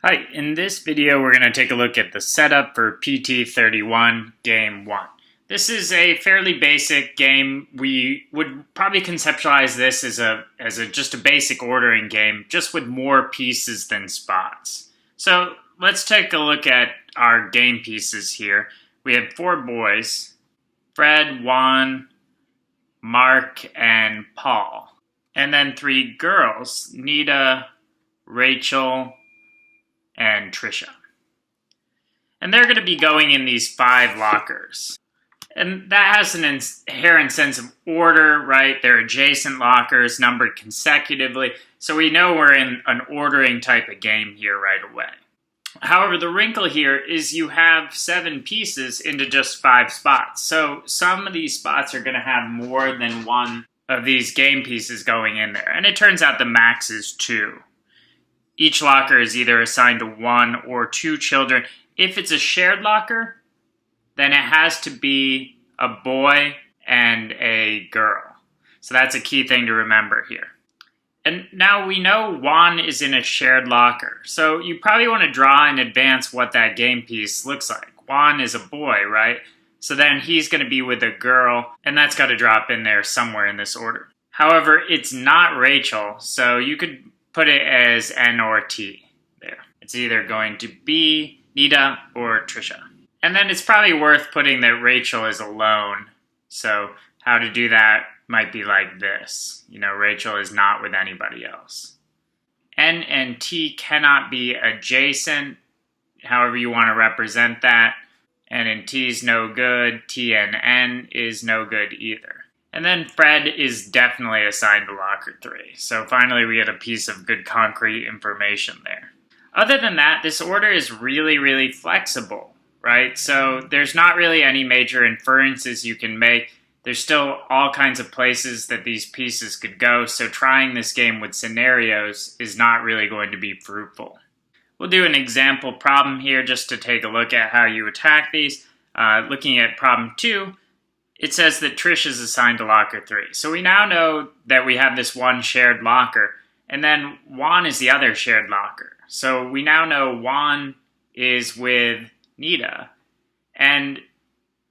Hi, in this video we're going to take a look at the setup for PT31 Game 1. This is a fairly basic game. We would probably conceptualize this as just a basic ordering game, just with more pieces than spots. So let's take a look at our game pieces here. We have 4 boys, Fred, Juan, Mark, and Paul. And then 3 girls, Nita, Rachel, and Trisha. And they're going to be going in these 5 lockers. And that has an inherent sense of order, right? They're adjacent lockers, numbered consecutively, so we know we're in an ordering type of game here right away. However, the wrinkle here is you have 7 pieces into just 5 spots. So some of these spots are going to have more than one of these game pieces going in there. And it turns out the max is 2. Each locker is either assigned to 1 or 2 children. If it's a shared locker, then it has to be a boy and a girl. So that's a key thing to remember here. And now we know Juan is in a shared locker. So you probably want to draw in advance what that game piece looks like. Juan is a boy, right? So then he's going to be with a girl, and that's got to drop in there somewhere in this order. However, it's not Rachel, so you could put it as N or T there. It's either going to be Nita or Trisha. And then it's probably worth putting that Rachel is alone. So how to do that might be like this. You know, Rachel is not with anybody else. N and T cannot be adjacent, however you want to represent that. N and T is no good. T and N is no good either. And then Fred is definitely assigned to locker 3. So finally we get a piece of good concrete information there. Other than that, this order is really flexible, right? So there's not really any major inferences you can make. There's still all kinds of places that these pieces could go, so trying this game with scenarios is not really going to be fruitful. We'll do an example problem here just to take a look at how you attack these. Looking at problem 2, it says that Trish is assigned to locker 3. So we now know that we have this one shared locker, and then Juan is the other shared locker. So we now know Juan is with Nita, and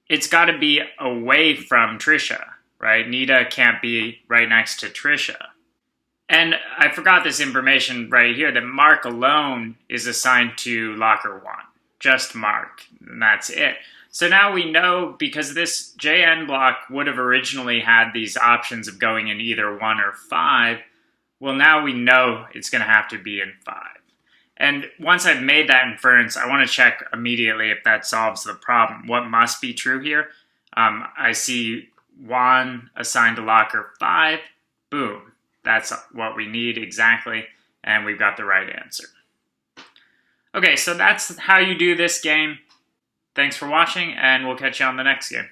it's got to be away from Trisha, right? Nita can't be right next to Trisha. And I forgot this information right here, that Mark alone is assigned to locker 1. Just Mark, and that's it. So now we know, because this JN block would have originally had these options of going in either 1 or 5, well, now we know it's going to have to be in 5. And once I've made that inference, I want to check immediately if that solves the problem. What must be true here? I see Juan assigned to locker 5. Boom. That's what we need exactly, and we've got the right answer. Okay, so that's how you do this game. Thanks for watching, and we'll catch you on the next game.